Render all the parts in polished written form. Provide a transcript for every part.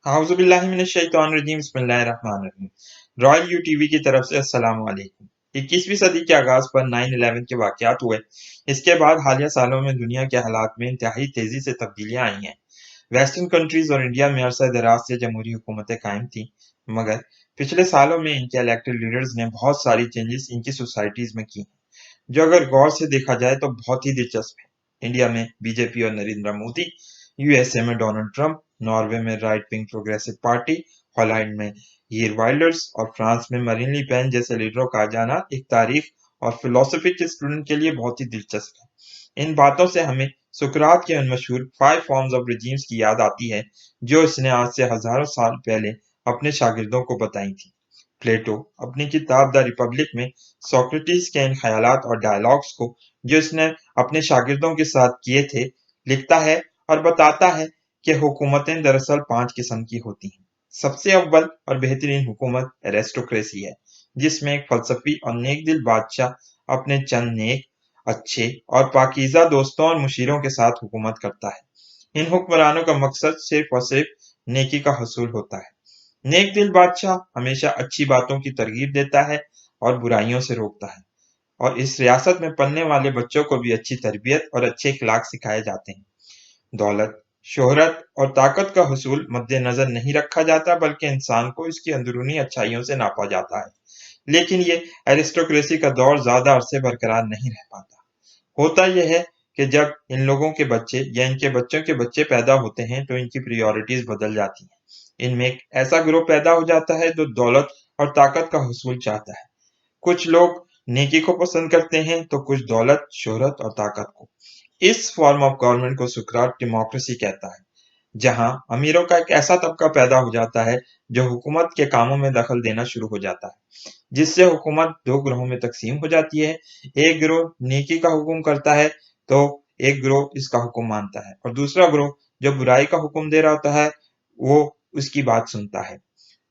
हाउज़ुबिल्लाहिमिनश्शैतानिर्रजीम बिस्मिल्लाहिर्रहमानिर्रहीम। Royal you TV की तरफ से अस्सलाम वालेकुम। 21वीं सदी के आगाज पर 9/11 के वाकयात हुए। इसके बाद हालिया सालों में दुनिया के हालात में इंतहाई तेजी से तब्दीलियां आई हैं। वेस्टर्न कंट्रीज और इंडिया में अरसा दराज से जमहूरी हुकूमतें कायम थीं, मगर पिछले सालों में इनके इलेक्टेड लीडर्स ने बहुत सारी चेंजेस इनकी सोसाइटीज में की हैं, जो अगर गौर से देखा जाए तो बहुत ही दिलचस्प है। इंडिया में बीजेपी और नरेंद्र मोदी, यूएसए में डोनाल्ड ट्रंप, नॉर्वे में right wing progressive party, Holland में हीर वाइल्डर्स और फ्रांस में मरीन ली पेन जैसे लीडरों का आ जाना एक तारीख और फिलोसफी के स्टूडेंट के लिए बहुत ही दिलचस्प है। इन बातों से हमें सुकरात के उन मशहूर 5 फॉर्म्स ऑफ रिजीम्स की याद आती है, जो इसने आज से हजारों साल पहले अपने शागिर्दों को बताई थी। प्लेटो अपनी किताब द रिपब्लिक में सोक्रेटिस के इन ख्यालात और डायलॉग्स को, जो इसने अपने शागिर्दों के साथ किए थे, लिखता है और बताता है कि हुकूमतें दरअसल 5 किस्म की होती हैं। सबसे अव्वल और बेहतरीन हुकूमत एरिस्टोक्रेसी है, जिसमें एक फलसफी और नेक दिल बादशाह अपने चंद नेक, अच्छे और पाकीज़ा दोस्तों और मुशीरों के साथ हुकूमत करता है। इन हुक्मरानों का मकसद सिर्फ और सिर्फ नेकी का हसूल होता है। नेक दिल बादशाह हमेशा अच्छी बातों की तरगीब देता है और बुराइयों से रोकता है, और इस रियासत में पलने वाले बच्चों को भी अच्छी तरबियत और अच्छे इखलाक सिखाए जाते हैं। दौलत, शोहरत और ताकत का हुसूल मद्देनजर नहीं रखा जाता, बल्कि इंसान को इसकी अंदरूनी अच्छाइयों से नापा जाता है। लेकिन ये एरिस्टोक्रेसी का दौर ज्यादा अरसे बरकरार नहीं रह पाता। होता यह है कि जब इन लोगों के बच्चे या इनके बच्चों के बच्चे पैदा होते हैं, तो इनकी प्रायोरिटीज बदल जाती हैं। इनमें एक ऐसा ग्रुप पैदा हो जाता है जो दौलत और ताकत का हुसूल चाहता है। कुछ लोग नेकी को पसंद करते हैं, तो कुछ दौलत, शोहरत और ताकत को। इस फॉर्म ऑफ गवर्नमेंट को सुकरात डेमोक्रेसी कहता है, जहां अमीरों का एक ऐसा तबका पैदा हो जाता है जो हुकूमत के कामों में दखल देना शुरू हो जाता है, जिससे हुकूमत दो ग्रोहों में तकसीम हो जाती है। एक ग्रोह नेकी का हुक्म करता है, तो एक ग्रोह इसका हुक्म मानता है, और दूसरा ग्रोह जो बुराई का हुक्म दे रहा होता है, वो उसकी बात सुनता है।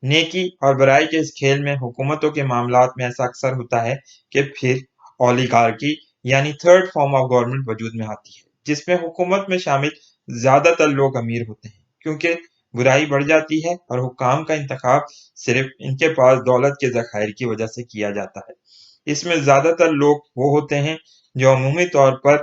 नेकी और बुराई के इस खेल में हुकूमतों के मामलात में ऐसा अक्सर होता है कि फिर ओलिगार्की यानी थर्ड फॉर्म ऑफ गवर्नमेंट वजूद में आती है, जिसमें हुकूमत में शामिल ज्यादातर लोग अमीर होते हैं, क्योंकि बुराई बढ़ जाती है और हुकाम का इंतखाब सिर्फ इनके पास दौलत के जखायर की वजह से किया जाता है। इसमें ज्यादातर लोग वो होते हैं जो अमूमी तौर पर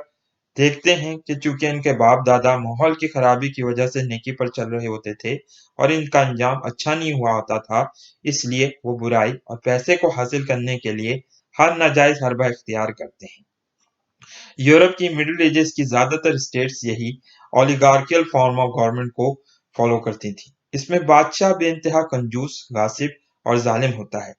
देखते हैं कि चूंकि इनके बाप दादा माहौल की खराबी की वजह से नेकी पर चल रहे होते थे और इनका अंजाम अच्छा नहीं हुआ होता था, इसलिए वो बुराई और पैसे को हासिल करने के लिए हर नाजायज हरबा इख्तियार करते हैं। यूरोप की मिडिल एजेस की ज्यादातर स्टेट्स यही ओलिगार्कियल फॉर्म ऑफ गवर्नमेंट को फॉलो करती थी। इसमें बादशाह बेइंतहा कंजूस, गासिब और जालिम होता है।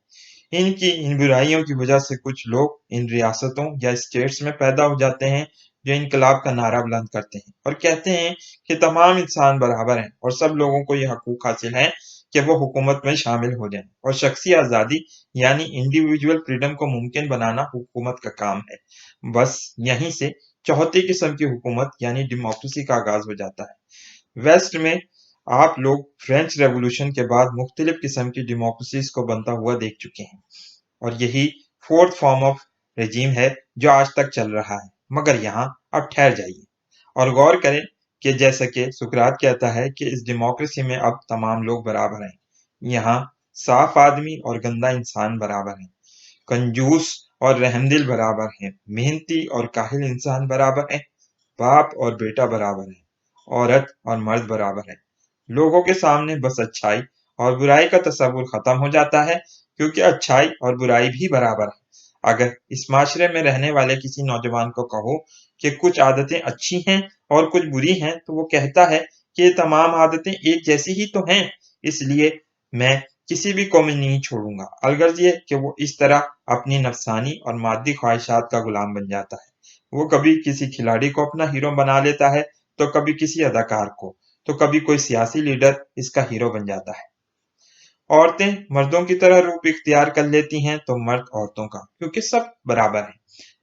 इनकी इन बुराइयों की वजह से कुछ लोग इन रियासतों या स्टेट्स में पैदा हो जाते हैं, जो इनकलाब का नारा बुलंद करते हैं और कहते हैं कि तमाम इंसान बराबर हैं और सब लोगों को यह हकूक हासिल है कि वो हुकूमत में शामिल हो जाएं, और शख्सी आज़ादी यानी इंडिविजुअल फ्रीडम को मुमकिन बनाना हुकूमत का काम है। बस यहीं से चौथी किस्म की हुकूमत यानी डेमोक्रेसी का आगाज हो जाता है। वेस्ट में आप लोग फ्रेंच रेवोल्यूशन के बाद मुख्तलिफ किस्म की डेमोक्रेसीज को बनता हुआ देख चुके हैं, और यही फोर्थ फॉर्म ऑफ रेजीम है जो आज तक चल रहा है। मगर यहाँ अब ठहर जाइए और गौर करें कि जैसा कि सुकरात कहता है कि इस डेमोक्रेसी में अब तमाम लोग बराबर हैं। यहाँ साफ आदमी और गंदा इंसान बराबर हैं, कंजूस और रहमदिल बराबर हैं, मेहनती और काहिल इंसान बराबर हैं, बाप और बेटा बराबर हैं, औरत और मर्द बराबर हैं। लोगों के सामने बस अच्छाई और बुराई का तस्वुर खत्म हो जाता है, क्योंकि अच्छाई और बुराई भी बराबर है। अगर इस माशरे में रहने वाले किसी नौजवान को कहो कि कुछ आदतें अच्छी हैं और कुछ बुरी हैं, तो वो कहता है कि ये तमाम आदतें एक जैसी ही तो हैं, इसलिए मैं किसी भी को में नहीं छोड़ूंगा। अलगर्ज ये कि वो इस तरह अपनी नफसानी और मादी ख्वाहिशात का गुलाम बन जाता है। वो कभी किसी खिलाड़ी को अपना हीरो बना लेता है, तो कभी किसी अदाकार को, तो कभी कोई सियासी लीडर इसका हीरो बन जाता है। औरतें मर्दों की तरह रूप इख्तियार कर लेती हैं, तो मर्द औरतों का, क्योंकि सब बराबर हैं।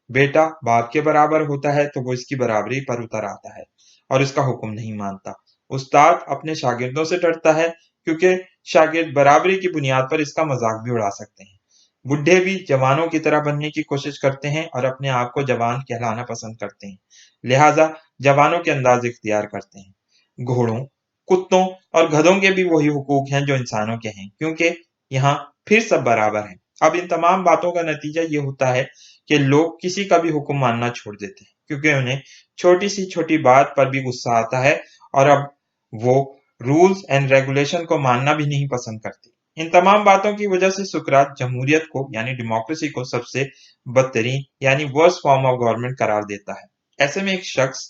बेटा बाप के बराबर होता है, तो वो इसकी बराबरी पर उतर आता है और इसका हुक्म नहीं मानता। उस्ताद अपने शागिर्दों से डरता है, क्योंकि शागिर्द बराबरी की बुनियाद पर इसका मजाक भी उड़ा सकते हैं। बुढ़े भी जवानों की तरह बनने की कोशिश करते हैं और अपने आप को जवान कहलाना पसंद करते हैं, लिहाजा जवानों के अंदाज इख्तियार करते हैं। घोड़ों, कुत्तों और गधों के भी वही हुकूक हैं जो इंसानों के हैं, क्योंकि यहाँ फिर सब बराबर हैं। अब इन तमाम बातों का नतीजा ये होता है कि लोग किसी का भी हुक्म मानना छोड़ देते हैं, क्योंकि उन्हें छोटी सी छोटी बात पर भी गुस्सा आता है और अब वो रूल्स एंड रेगुलेशन को मानना भी नहीं पसंद करते। इन तमाम बातों की वजह से सुकरात जमहूरियत को यानी डेमोक्रेसी को सबसे बदतरीन यानी वर्स्ट फॉर्म ऑफ गवर्नमेंट करार देता है। ऐसे में एक शख्स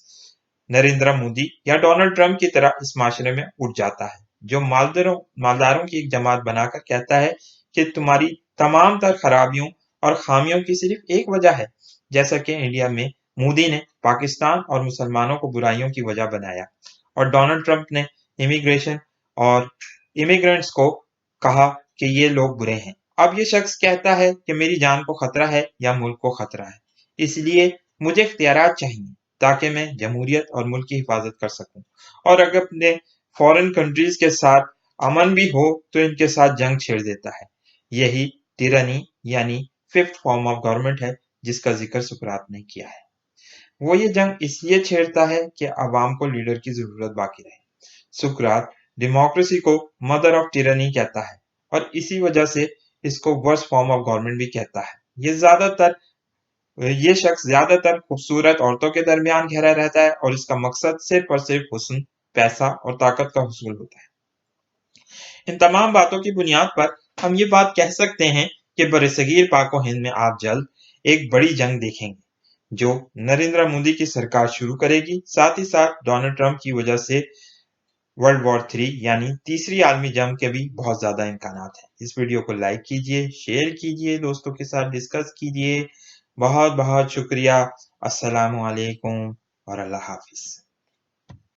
नरेंद्र मोदी या डोनाल्ड ट्रंप की तरह इस माशरे में उठ जाता है, जो मालदारों की एक जमात बनाकर कहता है कि तुम्हारी तमाम तर खराबियों और खामियों की सिर्फ एक वजह है, जैसा कि इंडिया में मोदी ने पाकिस्तान और मुसलमानों को बुराइयों की वजह बनाया और डोनाल्ड ट्रंप ने इमिग्रेशन और इमिग्रेंट्स को कहा कि ये लोग बुरे हैं। अब ये शख्स कहता है कि मेरी जान को खतरा है या मुल्क को खतरा है, इसलिए मुझे इख्तियारात चाहिए ताकि मैं जमहूरियत और मुल्क की हिफाजत कर सकूं, और अगर अपने फॉरेन कंट्रीज के साथ अमन भी हो तो इनके साथ जंग छेड़ देता है। यही टिरनी यानी फिफ्थ फॉर्म ऑफ गवर्नमेंट है जिसका जिक्र सुकरात ने किया है। वो ये जंग इसलिए छेड़ता है कि अवाम को लीडर की जरूरत बाकी रहे। सुकरात डेमोक्रेसी को मदर ऑफ टिरनी कहता है और इसी वजह से इसको वर्स्ट फॉर्म ऑफ गवर्नमेंट भी कहता है। ये शख्स ज्यादातर खूबसूरत औरतों के दरमियान घेरा रहता है और इसका मकसद सिर्फ और सिर्फ हुस्न, पैसा और ताकत का हुसूल होता है। इन तमाम बातों की बुनियाद पर हम ये बात कह सकते हैं कि बरसगीर पाक व हिंद में आप जल्द एक बड़ी जंग देखेंगे, जो नरेंद्र मोदी की सरकार शुरू करेगी, साथ ही साथ डोनाल्ड ट्रंप की वजह से वर्ल्ड वॉर 3 यानी तीसरी आलमी जंग के भी बहुत ज्यादा इम्कानात हैं। इस वीडियो को लाइक कीजिए, शेयर कीजिए, दोस्तों के साथ डिस्कस कीजिए। बहुत बहुत शुक्रिया। अस्सलामु अलैकुम और अल्लाह हाफिज।